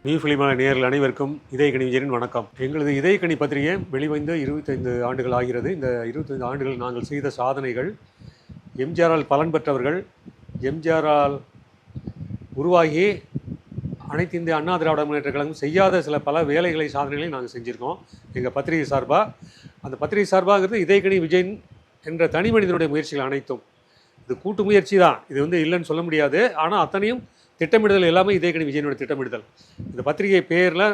நியூஃபிலிமான நேயர்கள் அனைவருக்கும் இதயக்கனி விஜயனின் வணக்கம். எங்களது இதயக்கனி பத்திரிகை வெளிவந்து 25 ஆண்டுகள் ஆகிறது. இந்த 25 ஆண்டுகள் நாங்கள் செய்த சாதனைகள், எம்ஜிஆரால் பலன் பெற்றவர்கள், எம்ஜிஆரால் உருவாகி அனைத்து இந்திய அண்ணா திராவிட முன்னேற்றக் கழகம் செய்யாத சில பல வேலைகளை சாதனைகளை நாங்கள் செஞ்சுருக்கோம் எங்கள் பத்திரிகை சார்பாக. அந்த பத்திரிகை சார்பாகிறது இதயக்கனி விஜயன் என்ற தனி மனிதனுடைய முயற்சிகள் அனைத்தும். இது கூட்டு முயற்சி தான், இது இல்லைன்னு சொல்ல முடியாது. ஆனால் அத்தனையும் திட்டமிடுதல் எல்லாமே இதயக்கனி விஜயனோட திட்டமிடுதல். இந்த பத்திரிகை பேரில்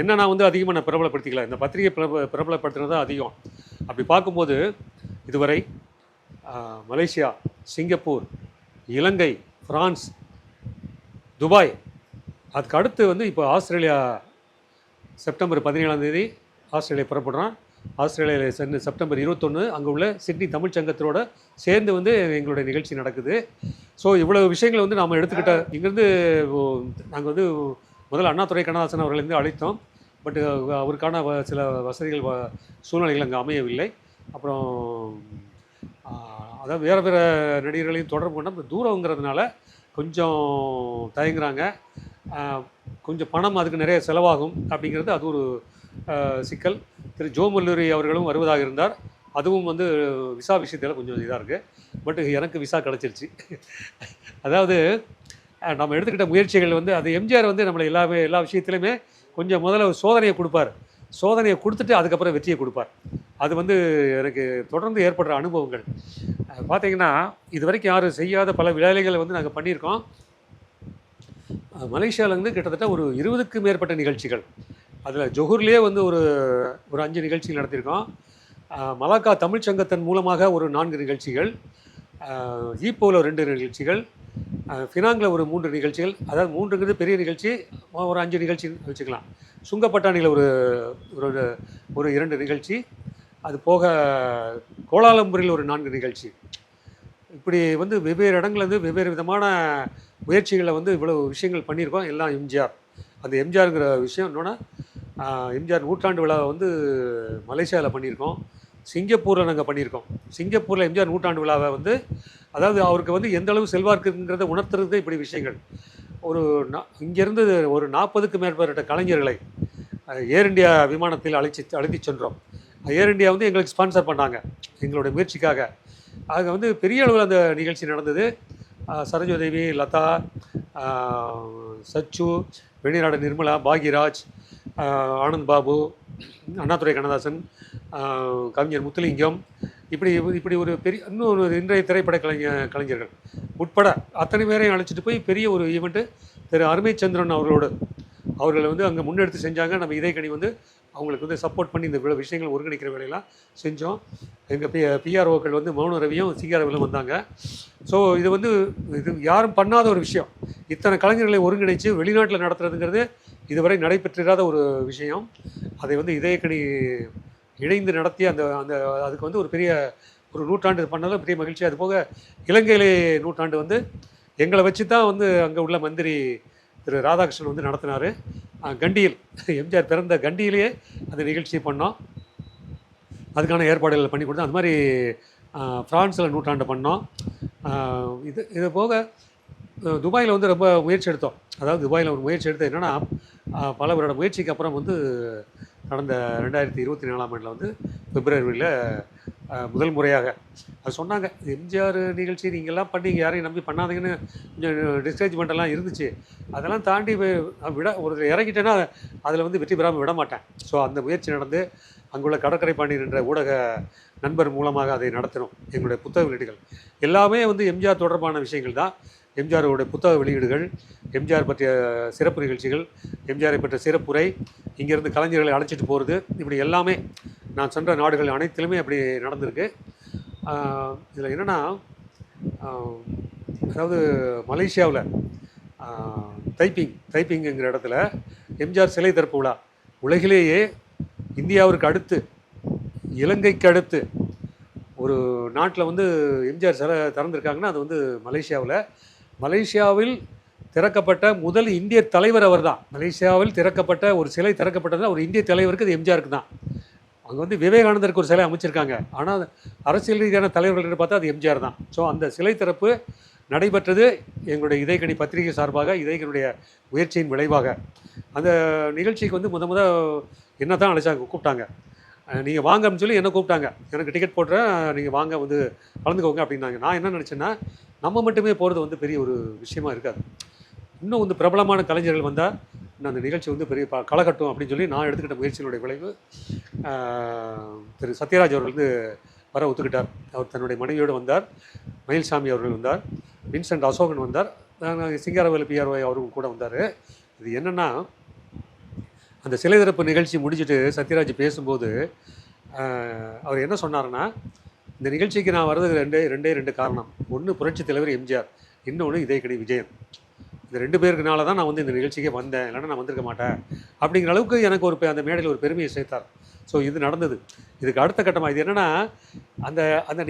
என்ன நான் அதிகமாக நான் பிரபலப்படுத்திக்கல, இந்த பத்திரிகை பிரபலப்படுத்துறது தான் அதிகம். அப்படி பார்க்கும்போது இதுவரை மலேசியா, சிங்கப்பூர், இலங்கை, பிரான்ஸ், துபாய், அதுக்கு அடுத்து இப்போ ஆஸ்திரேலியா செப்டம்பர் 17 ஆஸ்திரேலியா புறப்படுறான். ஆஸ்திரேலியாவில் சென்று செப்டம்பர் 21 அங்கே உள்ள சிட்னி தமிழ் சங்கத்தோடு சேர்ந்து எங்களுடைய நிகழ்ச்சி நடக்குது. ஸோ இவ்வளோ விஷயங்களை நாம் எடுத்துக்கிட்ட இங்கேருந்து நாங்கள் முதல்ல அண்ணாதுரை கண்ணதாசன் அவர்களை அழைத்தோம். பட் அவருக்கான சில வசதிகள் சூழ்நிலைகள் அங்கே அமையவில்லை. அப்புறம் அதாவது வேறு நடிகர்களையும் தொடர்பு கொண்டால் தூரங்கிறதுனால கொஞ்சம் தயங்குறாங்க. கொஞ்சம் பணம் அதுக்கு நிறைய செலவாகும் அப்படிங்கிறது அது ஒரு சிக்கல். திரு ஜோ மல்லூரி அவர்களும் வருவதாக இருந்தார். அதுவும் விசா விஷயத்தில் கொஞ்சம் இதாக இருக்குது. பட் எனக்கு விசா கிடச்சிருச்சு. அதாவது நம்ம எடுத்துக்கிட்ட முயற்சிகள் அது எம்ஜிஆர் நம்மளை எல்லா விஷயத்துலையுமே கொஞ்சம் முதல்ல ஒரு சோதனையை கொடுப்பார். சோதனையை கொடுத்துட்டு அதுக்கப்புறம் வெற்றியை கொடுப்பார். அது எனக்கு தொடர்ந்து ஏற்படுற அனுபவங்கள். பார்த்திங்கன்னா இது வரைக்கும் யாரும் செய்யாத பல வேலைகளை நாங்கள் பண்ணியிருக்கோம். மலேசியாவிலேருந்து கிட்டத்தட்ட ஒரு 20க்கும் மேற்பட்ட நிகழ்ச்சிகள். அதில் ஜொஹூர்லேயே ஒரு 5 நிகழ்ச்சிகள் நடத்தியிருக்கோம். மலாக்கா தமிழ் சங்கத்தின் மூலமாக ஒரு 4 நிகழ்ச்சிகள், ஈப்போவில் 2 நிகழ்ச்சிகள், ஃபினாங்கில் ஒரு 3 நிகழ்ச்சிகள். அதாவது 3ங்கிறது பெரிய நிகழ்ச்சி, ஒரு 5 நிகழ்ச்சி வச்சுக்கலாம். சுங்கப்பட்டாணியில் ஒரு 2 நிகழ்ச்சி, அது போக கோலாலம்பூரில் ஒரு 4 நிகழ்ச்சி. இப்படி வெவ்வேறு இடங்கள்லேருந்து வெவ்வேறு விதமான முயற்சிகளை இவ்வளோ விஷயங்கள் பண்ணியிருக்கோம். எல்லாம் எம்ஜிஆர். அந்த எம்ஜிஆருங்கிற விஷயம் என்னன்னா, எம்ஜிஆர் நூற்றாண்டு விழாவை மலேசியாவில் பண்ணியிருக்கோம். சிங்கப்பூரில் நாங்கள் பண்ணியிருக்கோம். சிங்கப்பூரில் எம்ஜிஆர் நூற்றாண்டு விழாவை அதாவது அவருக்கு எந்த அளவு செல்வாக்குங்கிறத உணர்த்துறது இப்படி விஷயங்கள். இங்கேருந்து ஒரு 40க்கும் மேற்பட்ட கலைஞர்களை ஏர் இண்டியா விமானத்தில் அழைத்து சென்றோம். ஏர் இண்டியா எங்களுக்கு ஸ்பான்சர் பண்ணாங்க எங்களுடைய முயற்சிக்காக. அங்கே பெரிய அளவில் அந்த நிகழ்ச்சி நடந்தது. சரோஜாதேவி, லதா, சச்சு, வெளிநாடு நிர்மலா, பாக்யராஜ், ஆனந்த் பாபு, அண்ணாதுரை கண்ணதாசன், கவிஞர் முத்துலிங்கம், இப்படி ஒரு பெரிய இன்னொரு இன்றைய திரைப்பட கலைஞர்கள் உட்பட அத்தனை பேரையும் அழைச்சிட்டு போய் பெரிய ஒரு ஈவெண்ட்டு திரு அருமைச்சந்திரன் அவர்கள் அங்கே முன்னெடுத்து செஞ்சாங்க. நம்ம இதயக்கனி அவங்களுக்கு சப்போர்ட் பண்ணி இந்த விஷயங்கள் ஒருங்கிணைக்கிற வேலையெல்லாம் செஞ்சோம். எங்கள் பிஆர்ஓக்கள் மௌன ரவியும் சிஆர்ஓவிலும் வந்தாங்க. ஸோ இது யாரும் பண்ணாத ஒரு விஷயம். இத்தனை கலைஞர்களை ஒருங்கிணைச்சு வெளிநாட்டில் நடத்துறதுங்கிறது இதுவரை நடைபெற்றிராத ஒரு விஷயம். அதை இதயக்கனி இணைந்து நடத்தி அதுக்கு ஒரு பெரிய ஒரு நூற்றாண்டு பண்ணதில் பெரிய மகிழ்ச்சி. அது போக இலங்கையிலே நூற்றாண்டு எங்களை வச்சு தான் அங்கே உள்ள மந்திரி திரு ராதாகிருஷ்ணன் நடத்தினார். கண்டியில் எம்ஜிஆர் பிறந்த கண்டியிலேயே அந்த நிகழ்ச்சியை பண்ணோம். அதுக்கான ஏற்பாடுகளை பண்ணி கொடுத்தோம். அது மாதிரி ஃப்ரான்ஸில் நூற்றாண்டு பண்ணோம். இது போக துபாயில் ரொம்ப முயற்சி எடுத்தோம். அதாவது துபாயில் ஒரு முயற்சி எடுத்தது என்னென்னா, பல வருட முயற்சிக்கு அப்புறம் கடந்த 2024ஆம் ஆண்டில் பிப்ரவரியில் முதல் முறையாக அது சொன்னாங்க. எம்ஜிஆர் நிகழ்ச்சி நீங்கள்லாம் பண்ணி யாரையும் நம்பி பண்ணாதீங்கன்னு கொஞ்சம் டிஸ்கரேஜ்மெண்ட்டெல்லாம் இருந்துச்சு. அதெல்லாம் தாண்டி ஒரு இறங்கிட்டேன்னா அதில் வெற்றி பெறாமல் விட மாட்டேன். ஸோ அந்த முயற்சி நடந்து அங்குள்ள கடற்கரை பாண்டியன் என்ற ஊடக நண்பர் மூலமாக அதை நடத்தினோம். எங்களுடைய புத்தக வெளியீடுகள் எல்லாமே எம்ஜிஆர் தொடர்பான விஷயங்கள் தான். எம்ஜிஆருடைய புத்தக வெளியீடுகள், எம்ஜிஆர் பற்றிய சிறப்பு நிகழ்ச்சிகள், எம்ஜிஆரை பற்றிய சிறப்புரை, இங்கேருந்து கலைஞர்களை அழைச்சிட்டு போகிறது, இப்படி எல்லாமே நான் சென்ற நாடுகள் அனைத்திலுமே அப்படி நடந்திருக்கு. இதில் என்னென்னா, அதாவது மலேசியாவில் தைப்பிங்குங்கிற இடத்துல எம்ஜிஆர் சிலை திறப்பு விழா உலகிலேயே இந்தியாவிற்கு அடுத்து, இலங்கைக்கு அடுத்து ஒரு நாட்டில் எம்ஜிஆர் சிலை திறந்திருக்காங்கன்னா அது மலேசியாவில் திறக்கப்பட்ட முதல் இந்திய தலைவர் அவர் தான். மலேசியாவில் திறக்கப்பட்ட ஒரு சிலை திறக்கப்பட்டதுன்னா ஒரு இந்திய தலைவருக்கு அது எம்ஜிஆருக்கு தான். அங்கே விவேகானந்தருக்கு ஒரு சிலை அமைச்சிருக்காங்க. ஆனால் அரசியல் ரீதியான தலைவர்கள் பார்த்தா அது எம்ஜிஆர் தான். ஸோ அந்த சிலை திறப்பு நடைபெற்றது எங்களுடைய இதயக்கணி பத்திரிகை சார்பாக, இதயக்கணியுடைய முயற்சியின் விளைவாக. அந்த நிகழ்ச்சிக்கு வந்து முத என்ன தான் அழைச்சாங்க, கூப்பிட்டாங்க. நீங்கள் வாங்க அப்படின்னு சொல்லி என்ன கூப்பிட்டாங்க. எனக்கு டிக்கெட் போடுறேன், நீங்கள் வாங்க வந்து கலந்துக்கோங்க அப்படின்னாங்க. நான் என்ன நினச்சேன்னா, நம்ம மட்டுமே போகிறது வந்து பெரிய ஒரு விஷயமா இருக்காது. இன்னும் வந்து பிரபலமான கலைஞர்கள் வந்தால் இன்னும் அந்த நிகழ்ச்சி வந்து பெரிய களகட்டும் அப்படின்னு சொல்லி நான் எடுத்துக்கிட்ட முயற்சியினுடைய விளைவு திரு சத்யராஜ் அவர்கள் வந்து வர ஒத்துக்கிட்டார். அவர் தன்னுடைய மனைவியோடு வந்தார். மயில்சாமி அவர்கள் வந்தார். வின்சென்ட் அசோகன் வந்தார். சிங்காரவேலு பிஆர்ஒய் அவரும் கூட வந்தார். இது என்னென்னா, அந்த சிலை திறப்பு நிகழ்ச்சி முடிச்சுட்டு சத்யராஜ் பேசும்போது அவர் என்ன சொன்னார்னா, இந்த நிகழ்ச்சிக்கு நான் வர்றதுக்கு ரெண்டே காரணம். ஒன்று புரட்சி தலைவர் எம்ஜிஆர், இன்னொன்று இதயக்கணி விஜயன். இந்த 2 பேருக்குனால தான் நான் வந்து இந்த நிகழ்ச்சிக்கே வந்தேன், இல்லைன்னா நான் வந்திருக்க மாட்டேன் அப்படிங்கிற அளவுக்கு எனக்கு அந்த மேடையில் ஒரு பெருமையை சேர்த்தார். ஸோ இது நடந்தது. இதுக்கு அடுத்த கட்டமாக இது என்னென்னா, அந்த அந்த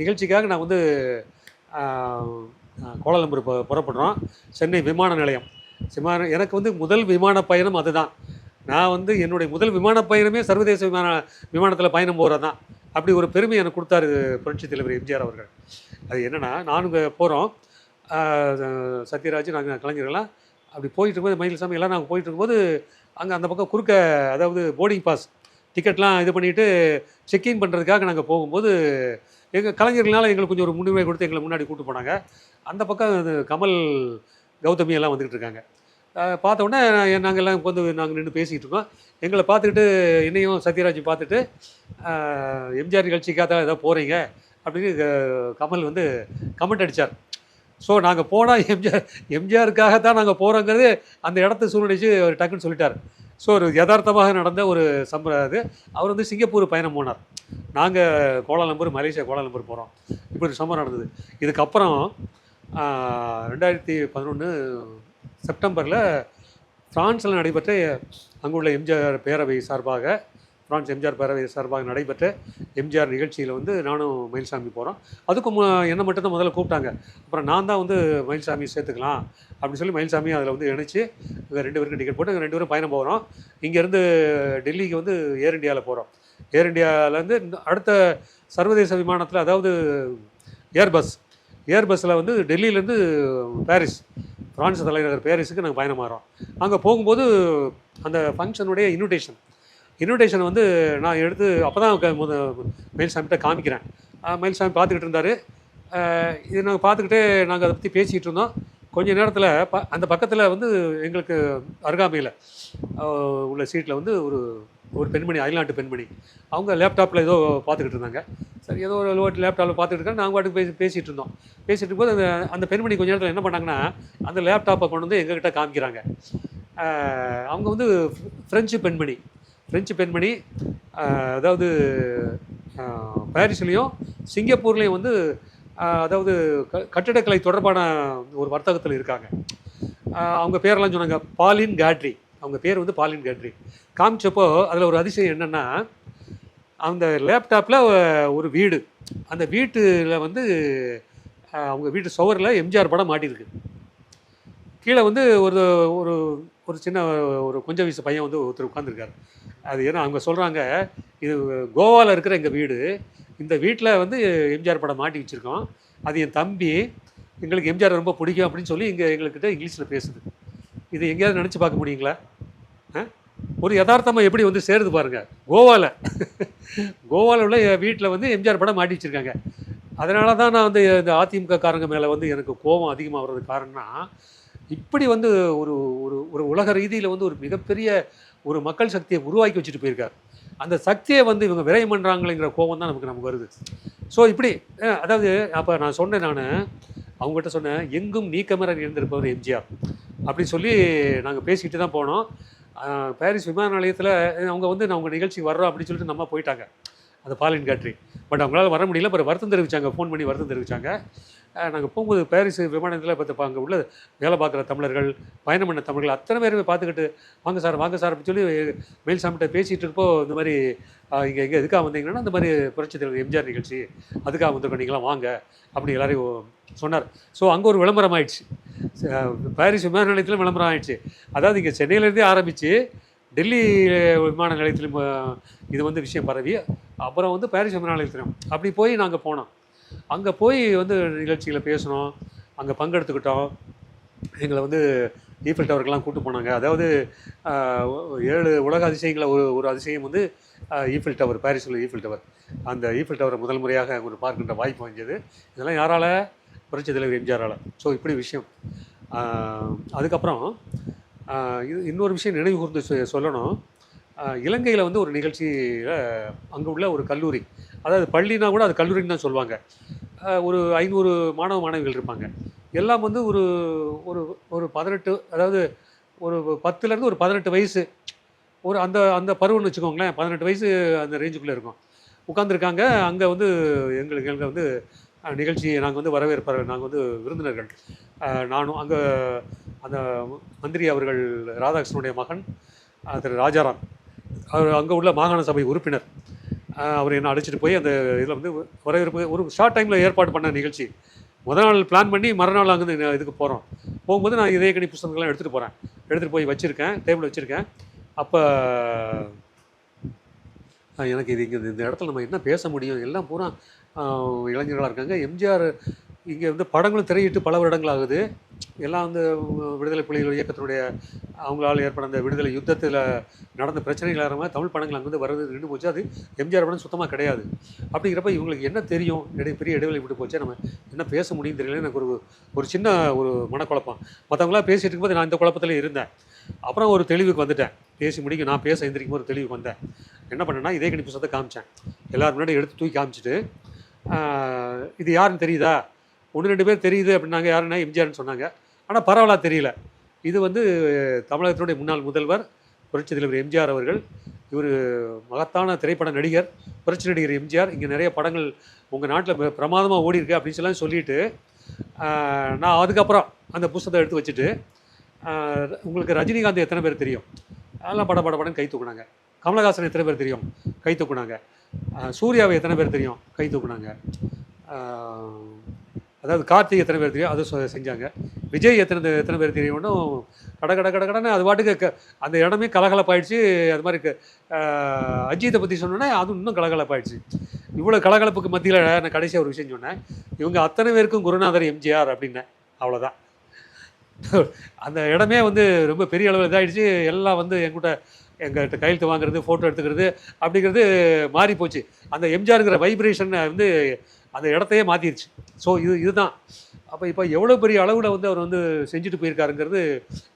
நிகழ்ச்சிக்காக நான் வந்து கோலாலம்பூர் புறப்படுறோம். சென்னை விமான நிலையம். எனக்கு வந்து முதல் விமான பயணம் அதுதான். நான் வந்து என்னுடைய முதல் விமான பயணமே சர்வதேச விமானத்தில் பயணம் போகிறது தான். அப்படி ஒரு பெருமை எனக்கு கொடுத்தாரு புரட்சி தலைவர் எம்ஜிஆர் அவர்கள். அது என்னென்னா, நானுங்க போகிறோம், சத்யராஜ், நாங்கள் கலைஞர்கள்லாம் அப்படி போயிட்டு இருக்கும்போது, மயில்சாமி எல்லாம் நாங்கள் போயிட்டு இருக்கும்போது, அங்கே அந்த பக்கம் குறுக்க, அதாவது போர்டிங் பாஸ் டிக்கெட்லாம் இது பண்ணிவிட்டு செக்இன் பண்ணுறதுக்காக நாங்கள் போகும்போது, எங்கள் கலைஞர்களால் எங்களுக்கு கொஞ்சம் ஒரு முன்னுரிமை கொடுத்து எங்களை முன்னாடி கூப்பிட்டு போனாங்க. அந்த பக்கம் கமல், கௌதமி எல்லாம் வந்துக்கிட்டு இருக்காங்க. பார்த்த உடனே நாங்கள் எல்லாம் வந்து நாங்கள் நின்று பேசிக்கிட்டு இருக்கோம். எங்களை பார்த்துக்கிட்டு, என்னையும் சத்யராஜ் பார்த்துட்டு, எம்ஜிஆர் நிகழ்ச்சிக்காக தான் ஏதோ போகிறீங்க அப்படின்னு கமல் வந்து கமெண்ட் அடித்தார். ஸோ நாங்கள் போனால் எம்ஜிஆருக்காக தான் நாங்கள் போகிறோங்கிறது அந்த இடத்த சூழ்நிலைச்சு அவர் டக்குன்னு சொல்லிட்டார். ஸோ ஒரு யதார்த்தமாக நடந்த ஒரு அது. அவர் வந்து சிங்கப்பூர் பயணம் போனார். நாங்கள் கோலாலம்பூர், மலேசியா கோலாலம்பூர் போகிறோம். இப்படி ஒரு சம்பவம் நடந்தது. இதுக்கப்புறம் 2011 செப்டம்பரில் ஃப்ரான்ஸில் நடைபெற்ற அங்குள்ள எம்ஜிஆர் பேரவை சார்பாக, ஃப்ரான்ஸ் எம்ஜிஆர் பேரவை சார்பாக நடைபெற்ற எம்ஜிஆர் நிகழ்ச்சியில் வந்து நானும் மயில்சாமி போகிறோம். அதுக்கும் என்னை மட்டும்தான் முதல்ல கூப்பிட்டாங்க. அப்புறம் நான் தான் வந்து மயில்சாமி சேர்த்துக்கலாம் அப்படின்னு சொல்லி மயில்சாமி அதில் வந்து இணைச்சி 2 பேருக்கு டிக்கெட் போட்டு 2 பேரும் பயணம் போகிறோம். இங்கேருந்து டெல்லிக்கு வந்து ஏர் இண்டியாவில் போகிறோம். ஏர் இண்டியாவிலேருந்து அடுத்த சர்வதேச விமானத்தில், அதாவது ஏர்பஸ்ஸில் வந்து டெல்லியிலேருந்து பாரிஸ், ஃப்ரான்ஸ் தலைநகர் பாரிஸுக்கு நாங்கள் பயணமாகிறோம். அங்கே போகும்போது அந்த ஃபங்க்ஷனுடைய இன்விடேஷன் வந்து நான் எடுத்து அப்போ தான் மயில்சாமிகிட்ட காமிக்கிறேன். மயில்சாமி பார்த்துக்கிட்டு இருந்தார். இது நாங்கள் பார்த்துக்கிட்டே நாங்கள் அதை பற்றி பேசிகிட்டு இருந்தோம். கொஞ்சம் நேரத்தில் அந்த பக்கத்தில் வந்து எங்களுக்கு அருகாமையில் உள்ள சீட்டில் வந்து ஒரு பெண்மணி, அயல்நாட்டு பெண்மணி, அவங்க லேப்டாப்பில் ஏதோ பார்த்துக்கிட்டு இருந்தாங்க. சரி, ஏதோ ஒரு லேப்டாப்பில் பார்த்துக்கிட்டு இருக்காங்க. நாங்கள் பாட்டுக்கு பேசிகிட்டு இருந்தோம். பேசிகிட்டு இருக்கும்போது அந்த பெண்மணி கொஞ்சம் நேரத்தில் என்ன பண்ணாங்கன்னா, அந்த லேப்டாப்பை கொண்டு வந்து எங்ககிட்ட காமிக்கிறாங்க. அவங்க வந்து ஃப்ரெஞ்சு பெண்மணி, அதாவது பாரிஸ்லேயும் சிங்கப்பூர்லேயும் வந்து, அதாவது கட்டிடக்கலை தொடர்பான ஒரு வர்த்தகத்தில் இருக்காங்க. அவங்க பேரெல்லாம் சொன்னாங்க. பாலின் காட்ரி, அவங்க பேர் வந்து பாலின் காட்ரி. காமிச்சப்போ அதில் ஒரு அதிசயம் என்னென்னா, அந்த லேப்டாப்பில் ஒரு வீடு, அந்த வீட்டில் வந்து அவங்க வீட்டு சுவரில் எம்ஜிஆர் படம் மாட்டியிருக்கு. கீழே வந்து ஒரு ஒரு ஒரு சின்ன ஒரு கொஞ்சம் வயசு பையன் வந்து ஒருத்தர் உட்காந்துருக்காரு. அது ஏன்னா அவங்க சொல்கிறாங்க, இது கோவாவில் இருக்கிற எங்கள் வீடு, இந்த வீட்டில் வந்து எம்ஜிஆர் படம் மாட்டி வச்சுருக்கோம், அது என் தம்பி, எங்களுக்கு எம்ஜிஆர் ரொம்ப பிடிக்கும் அப்படின்னு சொல்லி எங்கள்கிட்ட இங்கிலீஷில் பேசுது. இது எங்கேயாவது நினச்சி பார்க்க முடியுங்களா? ஒரு யதார்த்தமாக எப்படி வந்து சேருது பாருங்கள். கோவாவில் உள்ள வீட்டில் வந்து எம்ஜிஆர் படம் மாட்டி வச்சுருக்காங்க. அதனால தான் நான் வந்து இந்த அதிமுக காரங்க மேலே வந்து எனக்கு கோபம் அதிகமாக வர்றது காரணம்னா, இப்படி வந்து ஒரு ஒரு உலக ரீதியில் வந்து ஒரு மிகப்பெரிய ஒரு மக்கள் சக்தியை உருவாக்கி வச்சுட்டு போயிருக்கார். அந்த சக்தியை வந்து இவங்க விரயம் பண்ணுறாங்களேங்கிற கோபம் தான் நமக்கு வருது. ஸோ இப்படி, அதாவது அப்போ நான் சொன்னேன், அவங்ககிட்ட சொன்னேன், எங்கும் நீக்கமர இருந்திருப்பவர் எம்ஜிஆர் அப்படின்னு சொல்லி நாங்கள் பேசிக்கிட்டு தான் போனோம். பாரிஸ் விமான நிலையத்தில் அவங்க வந்து நான் உங்கள் நிகழ்ச்சிக்கு வர்றோம் அப்படின்னு சொல்லிட்டு நம்ம போயிட்டாங்க, அந்த பாலின் காட்ரி. பட் அவங்களால வர முடியல. அப்புறம் வருத்தம் தெரிவித்தாங்க, ஃபோன் பண்ணி வருத்தம் தெரிவித்தாங்க. நாங்கள் போகும்போது பாரிஸ் விமானத்தில் பார்த்து அங்கே உள்ள வேலை பார்க்குற தமிழர்கள், பயணம் பண்ண தமிழர்கள் அத்தனை பேருமே பார்த்துக்கிட்டு, வாங்க சார் அப்படின்னு சொல்லி மயில்சாமிகிட்ட பேசிகிட்டு இருப்போ, இந்த மாதிரி இங்கே எதுக்காக வந்தீங்கன்னா, இந்த மாதிரி புரட்சி தலைவர் எம்ஜிஆர் நிகழ்ச்சி, அதுக்காக வந்திருக்கோம், நீங்களாம் வாங்க அப்படி எல்லாரையும் சொன்னார். ஸோ அங்கே ஒரு விளம்பரம் ஆயிடுச்சு, பாரிஸ் விமான நிலையத்தில் விளம்பரம் ஆயிடுச்சு. அதாவது இங்கே சென்னையிலேருந்தே ஆரம்பித்து டெல்லி விமான நிலையத்திலும் இது வந்து விஷயம் பரவி, அப்புறம் வந்து பாரிஸ் விமான நிலையத்திலும் அப்படி போய் நாங்கள் போனோம். அங்கே போய் வந்து நிகழ்ச்சியில் பேசணும், அங்கே பங்கெடுத்துக்கிட்டோம். எங்களை வந்து ஈஃபில் டவருக்கெல்லாம் கூட்டு போனாங்க. அதாவது 7 உலக அதிசயங்களில் ஒரு அதிசயம் வந்து ஈஃபில் டவர், பாரிஸில் உள்ள ஈஃபில் டவர். அந்த ஈஃபில் டவரை முதல் முறையாக ஒரு பார்க்கின்ற வாய்ப்பு வாங்கியது. இதெல்லாம் யாரால்? புரட்சித் தலைவர் எம்ஜிஆரால். ஸோ இப்படி விஷயம். அதுக்கப்புறம் இது இன்னொரு விஷயம் நினைவு கூர்ந்து சொல்லணும். இலங்கையில் வந்து ஒரு நிகழ்ச்சியில் அங்கே உள்ள ஒரு கல்லூரி, அதாவது பள்ளினா கூட அது கல்லூரின்னு தான் சொல்லுவாங்க. ஒரு 500 மாணவ மாணவிகள் இருப்பாங்க. எல்லாம் வந்து ஒரு ஒரு ஒரு 18, அதாவது ஒரு 10லேருந்து ஒரு 18 வயசு, ஒரு அந்த அந்த பருவம்னு வச்சுக்கோங்களேன். 18 வயசு அந்த ரேஞ்சுக்குள்ளே இருக்கும். உட்காந்துருக்காங்க. அங்கே வந்து எங்களுக்கு வந்து நிகழ்ச்சி நாங்கள் வந்து நாங்கள் வந்து விருந்தினர்கள். நானும் அங்கே அந்த மந்திரி அவர்கள் ராதாகிருஷ்ணனுடைய மகன் திரு ராஜாராம், அவர் அங்கே உள்ள மாகாண சபை உறுப்பினர். அவர் என்னை அழைச்சிட்டு போய் அந்த இதில் வந்து வரவேற்பு ஒரு ஷார்ட் டைமில் ஏற்பாடு பண்ண நிகழ்ச்சி. முதல் நாள் பிளான் பண்ணி மறுநாள் அங்கே இதுக்கு போகிறோம். போகும்போது நான் இதயக்கணி புத்தகங்கள்லாம் எடுத்துகிட்டு போய் வச்சுருக்கேன், டேபிள் வச்சுருக்கேன். அப்போ எனக்கு இது இங்கே இந்த இடத்துல நம்ம என்ன பேச முடியும், எல்லாம் பூரா இளைஞர்களாக இருக்காங்க. எம்ஜிஆர் இங்கே வந்து படங்களும் திரையிட்டு பல வருடங்கள் ஆகுது. எல்லாம் வந்து விடுதலை புலிகள் இயக்கத்தினுடைய அவங்களால் ஏற்பட அந்த விடுதலை யுத்தத்தில் நடந்த பிரச்சனைகள் ஆரம்பமாக தமிழ் படங்கள் அங்கேருந்து வர்றது நின்று போச்சு. அது எம்ஜிஆர் படம் சுத்தமாக கிடையாது. அப்படிங்கிறப்ப இவங்களுக்கு என்ன தெரியும், பெரிய இடைவெளி விட்டு போச்சு, நம்ம என்ன பேச முடியும் தெரியல. எனக்கு ஒரு சின்ன ஒரு மனக்குழப்பம். மற்றவங்களாம் பேசிகிட்டு இருக்கும்போது நான் இந்த குழப்பத்தில் இருந்தேன். அப்புறம் ஒரு தெளிவுக்கு வந்துட்டேன். பேசி முடிக்க நான் பேச எந்திரிக்கும் போது தெளிவுக்கு வந்தேன். என்ன பண்ணேன்னா இதயக்கணி புத்தகத்தை காமிச்சேன். எல்லோரும் முன்னாடி எடுத்து தூக்கி காமிச்சிட்டு, இது யாருன்னு தெரியுதா? 1-2 பேர் தெரியுது அப்படின்னாங்க. யாருன்னா எம்ஜிஆர்னு சொன்னாங்க. ஆனால் பரவாயில்ல, தெரியல. இது வந்து தமிழகத்தினுடைய முன்னாள் முதல்வர் புரட்சி தலைவர் எம்ஜிஆர் அவர்கள். இவர் மகத்தான திரைப்பட நடிகர், புரட்சி நடிகர் எம்ஜிஆர். இங்கே நிறைய படங்கள் உங்கள் நாட்டில் பிரமாதமாக ஓடி இருக்கு அப்படின்னு சொல்லிட்டு நான் அதுக்கப்புறம் அந்த புத்தகத்தை எடுத்து வச்சுட்டு, உங்களுக்கு ரஜினிகாந்த் எத்தனை பேர் தெரியும்? அதெல்லாம் படன்னு கை தூக்குனாங்க. கமலஹாசன் எத்தனை பேர் தெரியும்? கை தூக்குனாங்க. சூர்யாவை எத்தனை பேர் தெரியும்? கை தூக்குனாங்க. அதாவது கார்த்திக் எத்தனை பேர் தெரியும்? அது செஞ்சாங்க. விஜய் எத்தனை பேர் தெரியும்னு கடன்னு அது பாட்டுக்கு அந்த இடமே கலகலப்பாயிடுச்சு. அது மாதிரி அஜித்தை பற்றி சொன்னோன்னே அது இன்னும் கலகலப்பாயிடுச்சு. இவ்வளோ கலகலப்புக்கு மத்தியில் நான் கடைசியாக ஒரு விஷயம் சொன்னேன். இவங்க அத்தனை பேருக்கும் குருநாதர் எம்ஜிஆர் அப்படின்னேன். அவ்வளோதான். அந்த இடமே வந்து ரொம்ப பெரிய அளவில் இதாகிடுச்சு. எல்லாம் வந்து எங்கள்கிட்ட கையெழுத்து வாங்குறது, ஃபோட்டோ எடுத்துக்கிறது அப்படிங்கிறது மாறி போச்சு. அந்த எம்ஜிஆருங்கிற வைப்ரேஷன் வந்து அந்த இடத்தையே மாற்றிடுச்சு. ஸோ இதுதான். அப்போ இப்போ எவ்வளோ பெரிய அளவில் வந்து அவர் வந்து செஞ்சுட்டு போயிருக்காருங்கிறது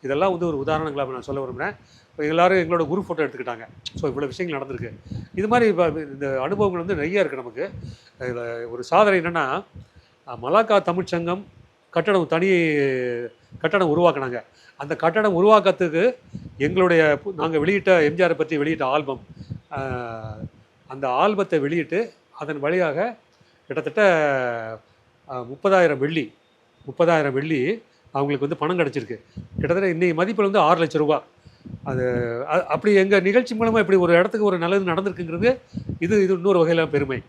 இதெல்லாம் வந்து ஒரு உதாரணங்களாக நான் சொல்ல விரும்புகிறேன். இப்போ எல்லோரும் எங்களோட குரூப் ஃபோட்டோ எடுத்துக்கிட்டாங்க. ஸோ இவ்வளோ விஷயங்கள் நடந்திருக்கு. இது மாதிரி இப்போ இந்த அனுபவங்கள் வந்து நிறைய இருக்குது நமக்கு. இதில் ஒரு சாதனை என்னென்னா, மலாக்கா தமிழ்ச்சங்கம் கட்டடம் உருவாக்கினாங்க. அந்த கட்டடம் உருவாக்கத்துக்கு நாங்கள் எம்ஜிஆரை பற்றி வெளியிட்ட ஆல்பம், அந்த ஆல்பத்தை வெளியிட்டு அதன் வழியாக கிட்டத்தட்ட 30,000 வெள்ளி அவங்களுக்கு வந்து பணம் கிடச்சிருக்கு. கிட்டத்தட்ட இன்றைக்கி மதிப்பில் வந்து 6 லட்ச ரூபா. அது அப்படி எங்கள் நிகழ்ச்சி மூலமாக இப்படி ஒரு இடத்துக்கு ஒரு நல்லது நடந்திருக்குங்கிறது இது இன்னொரு வகையில் பெருமை.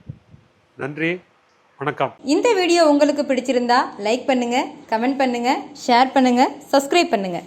நன்றி, வணக்கம். இந்த வீடியோ உங்களுக்கு பிடிச்சிருந்தா லைக் பண்ணுங்கள், கமெண்ட் பண்ணுங்கள், ஷேர் பண்ணுங்கள், சப்ஸ்கிரைப் பண்ணுங்கள்.